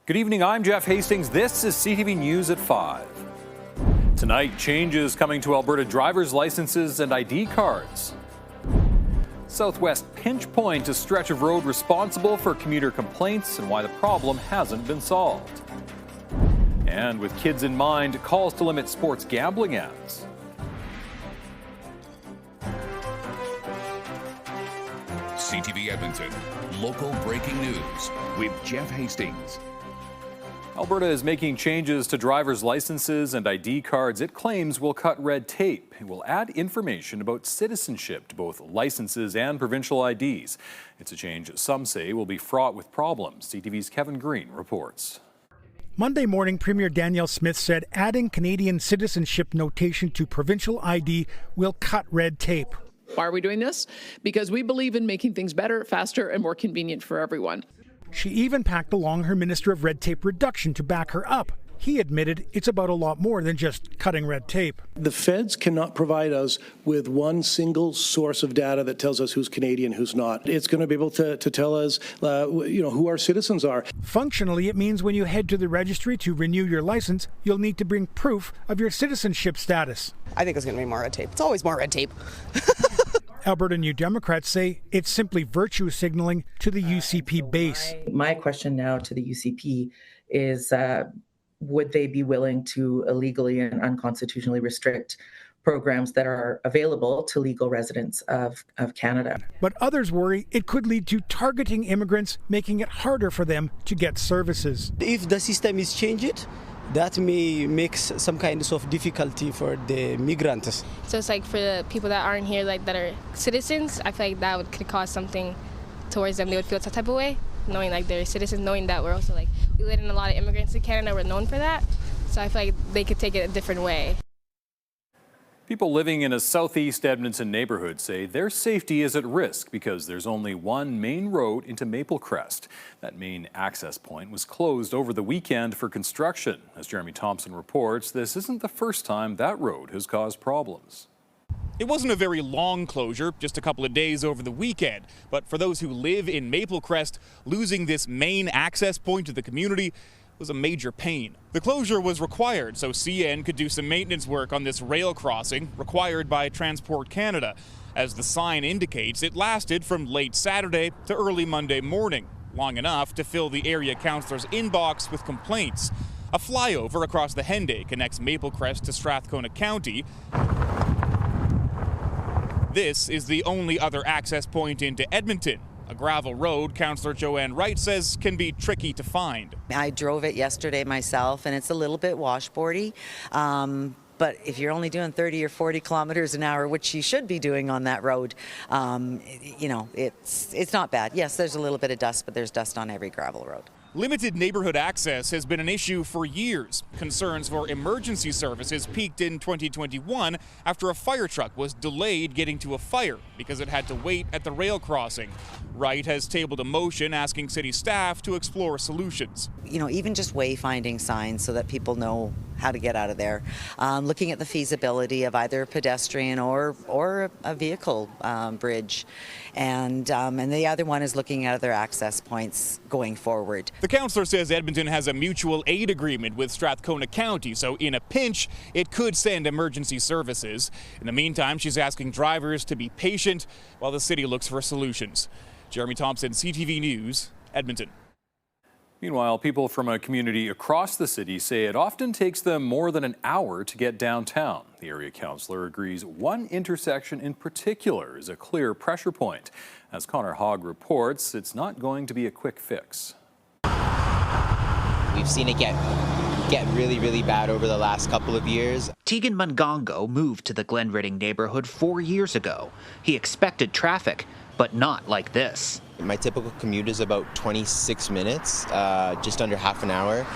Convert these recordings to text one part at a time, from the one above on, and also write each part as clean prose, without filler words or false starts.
Good evening, I'm Jeff Hastings. This is CTV News at 5. Tonight, changes coming to Alberta driver's licenses and ID cards. Southwest Pinch Point, a stretch of road responsible for commuter complaints and why the problem hasn't been solved. And with kids in mind, calls to limit sports gambling ads. CTV Edmonton, local breaking news with Jeff Hastings. Alberta is making changes to driver's licenses and ID cards it claims will cut red tape. It will add information about citizenship to both licenses and provincial IDs. It's a change some say will be fraught with problems. CTV's Kevin Green reports. Monday morning, Premier Danielle Smith said adding Canadian citizenship notation to provincial ID will cut red tape. Why are we doing this? Because we believe in making things better, faster, and more convenient for everyone. She even packed along her Minister of Red Tape Reduction to back her up. He admitted it's about a lot more than just cutting red tape. The feds cannot provide us with one single source of data that tells us who's Canadian, who's not. It's going to be able to tell us, who our citizens are. Functionally, it means when you head to the registry to renew your license, you'll need to bring proof of your citizenship status. I think it's going to be more red tape. It's always more red tape. Alberta New Democrats say it's simply virtue signaling to the UCP base. My question now to the UCP is, would they be willing to illegally and unconstitutionally restrict programs that are available to legal residents of Canada? But others worry it could lead to targeting immigrants, making it harder for them to get services. If the system is changed, that may make some kind of difficulty for the migrants. So it's like for the people that aren't here, like that are citizens, I feel like that could cause something towards them. They would feel some type of way, knowing like they're citizens, knowing that we're also like, we let in a lot of immigrants in Canada, we're known for that. So I feel like they could take it a different way. People living in a southeast Edmonton neighborhood say their safety is at risk because there's only one main road into Maple Crest. That main access point was closed over the weekend for construction. As Jeremy Thompson reports, this isn't the first time that road has caused problems. It wasn't a very long closure, just a couple of days over the weekend. But for those who live in Maple Crest, losing this main access point to the community was a major pain. The closure was required so CN could do some maintenance work on this rail crossing required by Transport Canada. As the sign indicates, it lasted from late Saturday to early Monday morning, long enough to fill the area councillor's inbox with complaints. A flyover across the Henday connects Maple Crest to Strathcona County. This is the only other access point into Edmonton. A gravel road, Councillor Joanne Wright says, can be tricky to find. I drove it yesterday myself, and it's a little bit washboardy. But if you're only doing 30 or 40 kilometers an hour, which you should be doing on that road, it's not bad. Yes, there's a little bit of dust, but there's dust on every gravel road. Limited neighborhood access has been an issue for years. Concerns for emergency services peaked in 2021 after a fire truck was delayed getting to a fire because it had to wait at the rail crossing. Wright has tabled a motion asking city staff to explore solutions. Even just wayfinding signs so that people know how to get out of there. Looking at the feasibility of either a pedestrian or a vehicle bridge. And the other one is looking at other access points going forward. The councillor says Edmonton has a mutual aid agreement with Strathcona County, so in a pinch, it could send emergency services. In the meantime, she's asking drivers to be patient while the city looks for solutions. Jeremy Thompson, CTV News, Edmonton. Meanwhile, people from a community across the city say it often takes them more than an hour to get downtown. The area councillor agrees one intersection in particular is a clear pressure point. As Connor Hogg reports, it's not going to be a quick fix. We've seen it get really, really bad over the last couple of years. Tegan Mungongo moved to the Glenridding neighborhood 4 years ago. He expected traffic, but not like this. My typical commute is about 26 minutes, just under half an hour.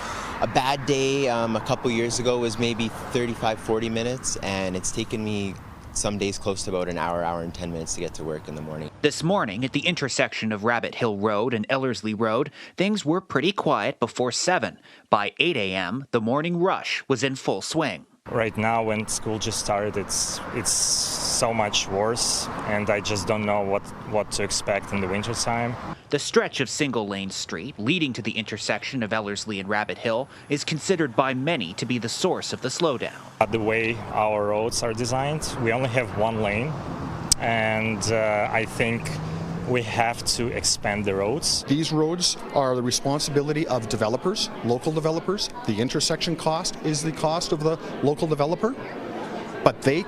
A bad day a couple years ago was maybe 35, 40 minutes, and it's taken me some days close to about an hour and 10 minutes to get to work in the morning. This morning at the intersection of Rabbit Hill Road and Ellerslie Road, things were pretty quiet before 7. By 8 a.m., the morning rush was in full swing. Right now, when school just started, it's so much worse, and I just don't know what to expect in the wintertime. The stretch of single-lane street leading to the intersection of Ellerslie and Rabbit Hill is considered by many to be the source of the slowdown. The way our roads are designed, we only have one lane, and I think we have to expand the roads. These roads are the responsibility of developers, local developers. The intersection cost is the cost of the local developer. But they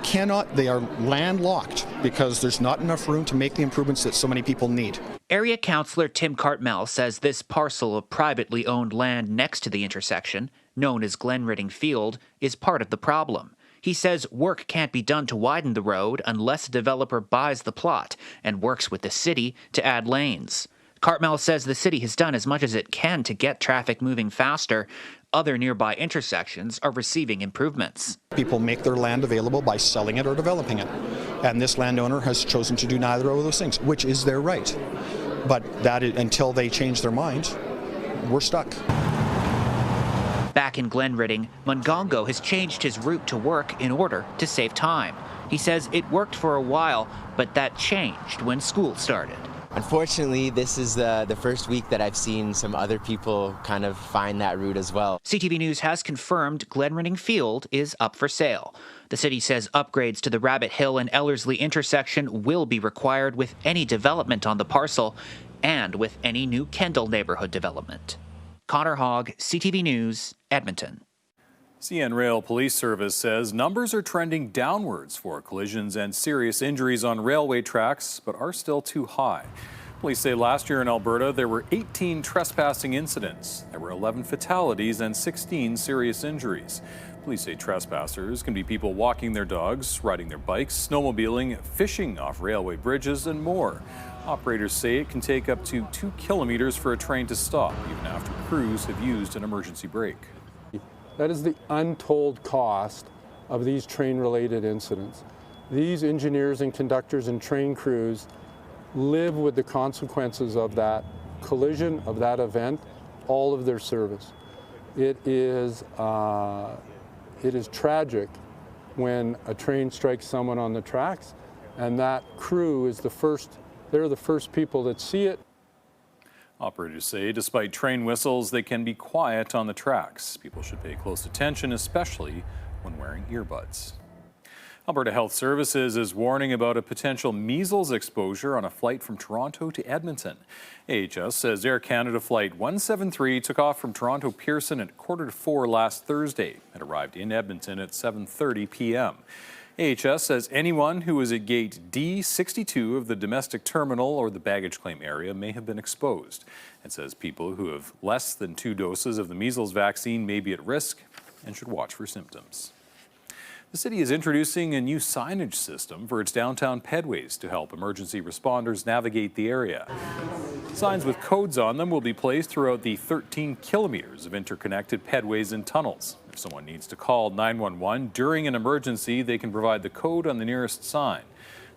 are landlocked because there's not enough room to make the improvements that so many people need. Area Councillor Tim Cartmel says this parcel of privately owned land next to the intersection, known as Glenridding Field, is part of the problem. He says work can't be done to widen the road unless a developer buys the plot and works with the city to add lanes. Cartmel says the city has done as much as it can to get traffic moving faster. Other nearby intersections are receiving improvements. People make their land available by selling it or developing it. And this landowner has chosen to do neither of those things, which is their right. But until they change their mind, we're stuck. Back in Glenridding, Mungongo has changed his route to work in order to save time. He says it worked for a while, but that changed when school started. Unfortunately, this is the first week that I've seen some other people kind of find that route as well. CTV News has confirmed Glenridding Field is up for sale. The city says upgrades to the Rabbit Hill and Ellerslie intersection will be required with any development on the parcel and with any new Kendall neighborhood development. Connor Hogg, CTV News, Edmonton. CN Rail Police Service says numbers are trending downwards for collisions and serious injuries on railway tracks, but are still too high. Police say last year in Alberta there were 18 trespassing incidents. There were 11 fatalities and 16 serious injuries. Police say trespassers can be people walking their dogs, riding their bikes, snowmobiling, fishing off railway bridges, and more. Operators say it can take up to 2 kilometers for a train to stop, even after crews have used an emergency brake. That is the untold cost of these train-related incidents. These engineers and conductors and train crews live with the consequences of that collision, of that event, all of their service. It is tragic when a train strikes someone on the tracks, and that crew is they're the first people that see it. Operators say despite train whistles, they can be quiet on the tracks. People should pay close attention, especially when wearing earbuds. Alberta Health Services is warning about a potential measles exposure on a flight from Toronto to Edmonton. AHS says Air Canada Flight 173 took off from Toronto Pearson at 3:45 last Thursday and arrived in Edmonton at 7:30 p.m. AHS says anyone who is at gate D62 of the domestic terminal or the baggage claim area may have been exposed. It says people who have less than 2 doses of the measles vaccine may be at risk and should watch for symptoms. The city is introducing a new signage system for its downtown pedways to help emergency responders navigate the area. Signs with codes on them will be placed throughout the 13 kilometers of interconnected pedways and tunnels. If someone needs to call 911 during an emergency, they can provide the code on the nearest sign.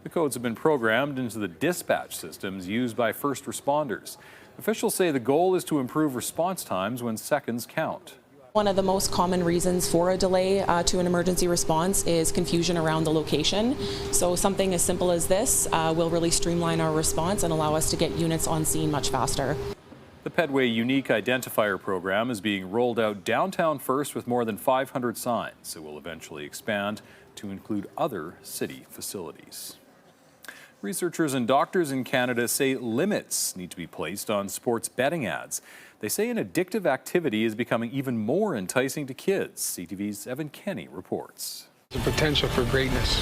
The codes have been programmed into the dispatch systems used by first responders. Officials say the goal is to improve response times when seconds count. One of the most common reasons for a delay to an emergency response is confusion around the location. So something as simple as this will really streamline our response and allow us to get units on scene much faster. The Pedway Unique Identifier Program is being rolled out downtown first with more than 500 signs. It will eventually expand to include other city facilities. Researchers and doctors in Canada say limits need to be placed on sports betting ads. They say an addictive activity is becoming even more enticing to kids. CTV's Evan Kenny reports. The potential for greatness.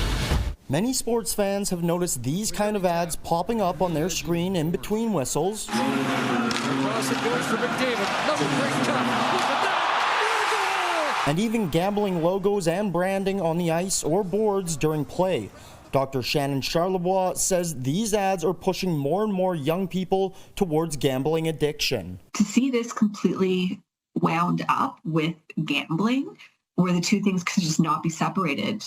Many sports fans have noticed these kind of ads popping up on their screen in between whistles. And even gambling logos and branding on the ice or boards during play. Dr. Shannon Charlebois says these ads are pushing more and more young people towards gambling addiction. To see this completely wound up with gambling where the two things could just not be separated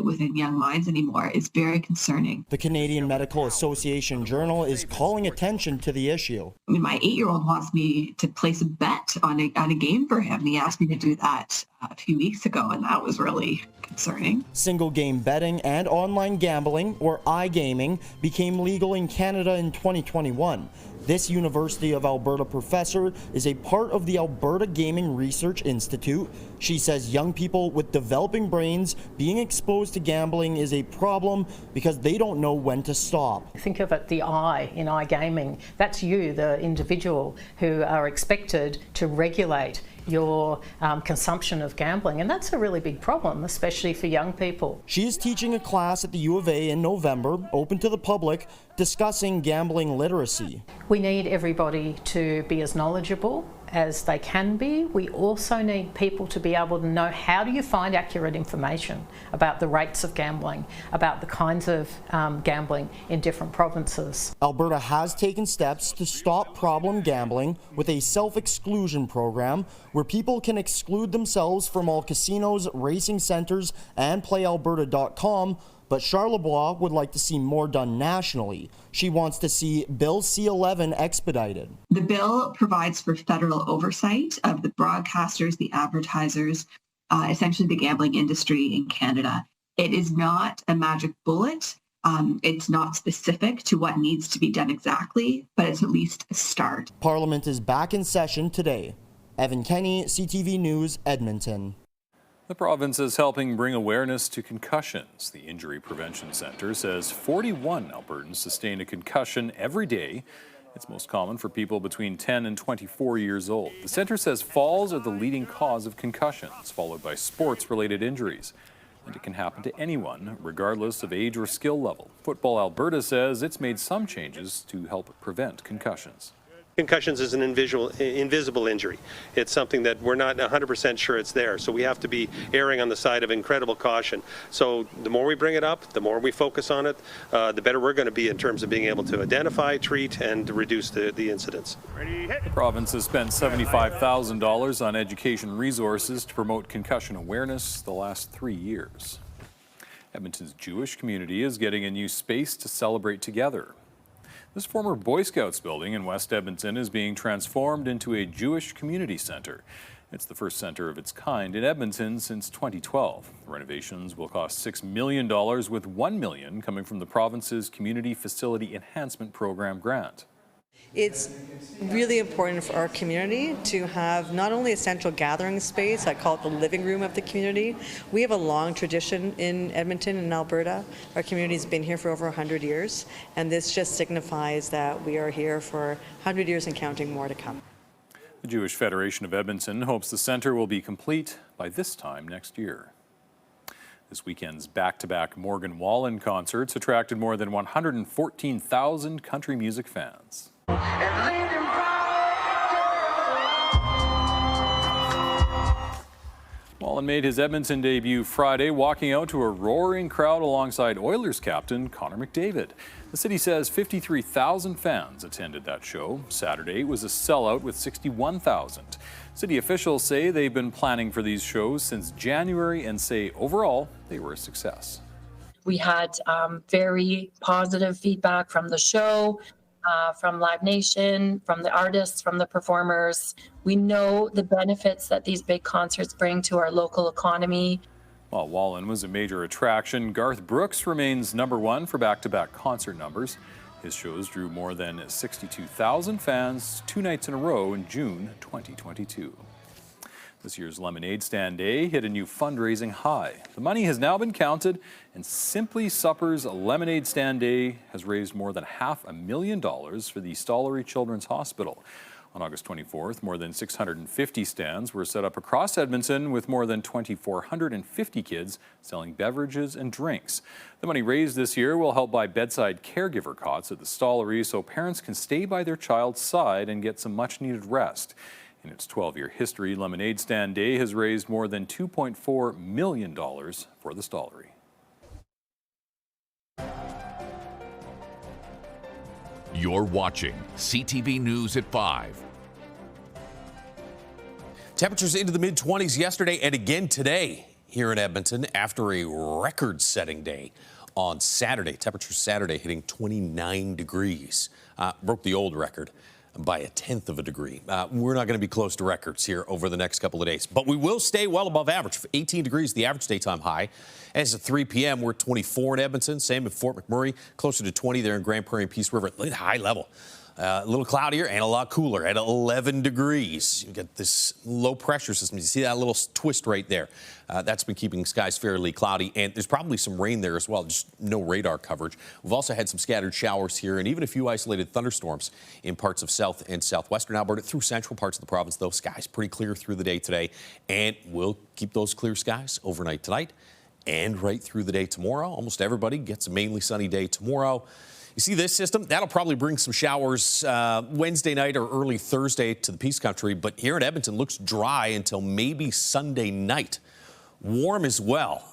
within young minds anymore is very concerning. The Canadian Medical Association Journal is calling attention to the issue. I mean, my 8-year-old wants me to place a bet on a game for him, and he asked me to do that a few weeks ago, and that was really concerning. Single game betting and online gambling, or iGaming, became legal in Canada in 2021. This University of Alberta professor is a part of the Alberta Gaming Research Institute. She says young people with developing brains being exposed to gambling is a problem because they don't know when to stop. Think of it, the I in iGaming. That's you, the individual, who are expected to regulate your consumption of gambling, and that's a really big problem, especially for young people. She is teaching a class at the U of A in November, open to the public, discussing gambling literacy. We need everybody to be as knowledgeable as they can be. We also need people to be able to know how do you find accurate information about the rates of gambling, about the kinds of gambling in different provinces. Alberta has taken steps to stop problem gambling with a self-exclusion program where people can exclude themselves from all casinos, racing centres, and playalberta.com. But Charlebois would like to see more done nationally. She wants to see Bill C-11 expedited. The bill provides for federal oversight of the broadcasters, the advertisers, essentially the gambling industry in Canada. It is not a magic bullet. It's not specific to what needs to be done exactly, but it's at least a start. Parliament is back in session today. Evan Kenny, CTV News, Edmonton. The province is helping bring awareness to concussions. The Injury Prevention Centre says 41 Albertans sustain a concussion every day. It's most common for people between 10 and 24 years old. The centre says falls are the leading cause of concussions, followed by sports-related injuries. And it can happen to anyone, regardless of age or skill level. Football Alberta says it's made some changes to help prevent concussions. Concussions is an invisible injury. It's something that we're not 100% sure it's there, so we have to be erring on the side of incredible caution. So the more we bring it up, the more we focus on it, the better we're going to be in terms of being able to identify, treat, and reduce the incidents. The province has spent $75,000 on education resources to promote concussion awareness the last 3 years. Edmonton's Jewish community is getting a new space to celebrate together. This former Boy Scouts building in West Edmonton is being transformed into a Jewish community center. It's the first center of its kind in Edmonton since 2012. The renovations will cost $6 million, with $1 million coming from the province's Community Facility Enhancement Program grant. It's really important for our community to have not only a central gathering space, I call it the living room of the community. We have a long tradition in Edmonton and Alberta. Our community's been here for over 100 years, and this just signifies that we are here for 100 years and counting, more to come. The Jewish Federation of Edmonton hopes the center will be complete by this time next year. This weekend's back-to-back Morgan Wallen concerts attracted more than 114,000 country music fans. Wallen made his Edmonton debut Friday, walking out to a roaring crowd alongside Oilers captain Connor McDavid. The city says 53,000 fans attended that show. Saturday was a sellout with 61,000. City officials say they've been planning for these shows since January and say overall they were a success. We had very positive feedback from the show. From Live Nation, from the artists, from the performers. We know the benefits that these big concerts bring to our local economy. While Wallen was a major attraction, Garth Brooks remains #1 for back-to-back concert numbers. His shows drew more than 62,000 fans 2 nights in a row in June 2022. This year's Lemonade Stand Day hit a new fundraising high. The money has now been counted, and Simply Supper's Lemonade Stand Day has raised more than $500,000 for the Stollery Children's Hospital. On August 24th, more than 650 stands were set up across Edmonton with more than 2,450 kids selling beverages and drinks. The money raised this year will help buy bedside caregiver cots at the Stollery so parents can stay by their child's side and get some much-needed rest. In its 12-year history, Lemonade Stand Day has raised more than $2.4 million for the Stollery. You're watching CTV News at 5. Temperatures into the mid-20s yesterday and again today here in Edmonton after a record-setting day on Saturday. Temperatures Saturday hitting 29 degrees. Broke the old record by a tenth of a degree. We're not going to be close to records here over the next couple of days, but we will stay well above average. 18 degrees, the average daytime high. As of 3 p.m., we're 24 in Edmonton, same in Fort McMurray, closer to 20 there in Grand Prairie and Peace River. Look at high level. A little cloudier and a lot cooler at 11 degrees. You get this low pressure system. You see that little twist right there. That's been keeping skies fairly cloudy, and there's probably some rain there as well, just no radar coverage. We've also had some scattered showers here and even a few isolated thunderstorms in parts of south and southwestern Alberta. Through central parts of the province, though, skies pretty clear through the day today, and we'll keep those clear skies overnight tonight and right through the day tomorrow. Almost everybody gets a mainly sunny day tomorrow. You see this system? That'll probably bring some showers Wednesday night or early Thursday to the Peace Country, but here in Edmonton looks dry until maybe Sunday night. Warm as well,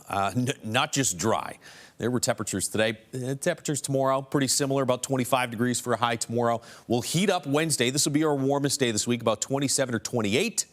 not just dry. There were temperatures today. Temperatures tomorrow, pretty similar, about 25 degrees for a high tomorrow. We'll heat up Wednesday. This will be our warmest day this week, about 27 or 28.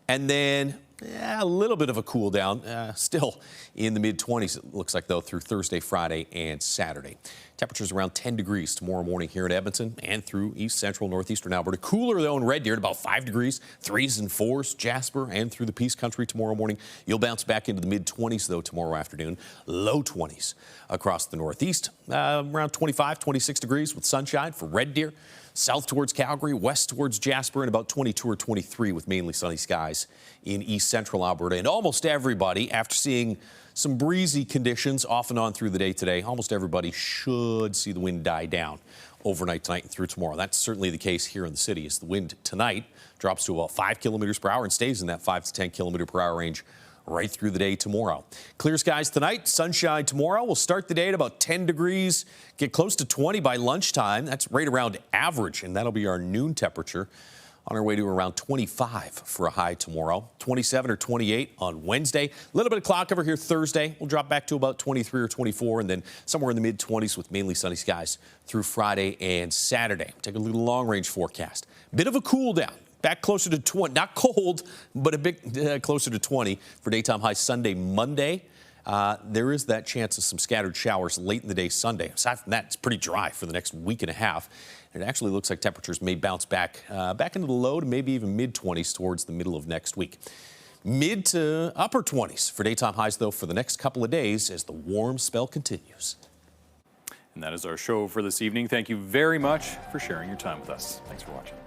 And then a little bit of a cool down, still in the mid-20s, it looks like, though, through Thursday, Friday, and Saturday. Temperatures around 10 degrees tomorrow morning here in Edmonton and through east central northeastern Alberta. Cooler, though, in Red Deer at about 5 degrees, 3s and 4s, Jasper, and through the Peace Country tomorrow morning. You'll bounce back into the mid-20s, though, tomorrow afternoon. Low 20s across the northeast, around 25, 26 degrees with sunshine for Red Deer. South towards Calgary, west towards Jasper, and about 22 or 23 with mainly sunny skies in east central Alberta. And almost everybody, after seeing some breezy conditions off and on through the day today, almost everybody should see the wind die down overnight tonight and through tomorrow. That's certainly the case here in the city as the wind tonight drops to about 5 kilometers per hour and stays in that 5 to 10 kilometer per hour range right through the day tomorrow. Clear skies tonight, sunshine tomorrow. We'll start the day at about 10 degrees, get close to 20 by lunchtime. That's right around average, and that'll be our noon temperature. On our way to around 25 for a high tomorrow, 27 or 28 on Wednesday. A little bit of cloud cover here Thursday. We'll drop back to about 23 or 24, and then somewhere in the mid-20s with mainly sunny skies through Friday and Saturday. Take a little long-range forecast. Bit of a cool down. Back closer to 20, not cold, but a bit closer to 20 for daytime highs Sunday, Monday. There is that chance of some scattered showers late in the day Sunday. Aside from that, it's pretty dry for the next week and a half. It actually looks like temperatures may bounce back into the low to maybe even mid-20s towards the middle of next week. Mid to upper 20s for daytime highs, though, for the next couple of days as the warm spell continues. And that is our show for this evening. Thank you very much for sharing your time with us. Thanks for watching.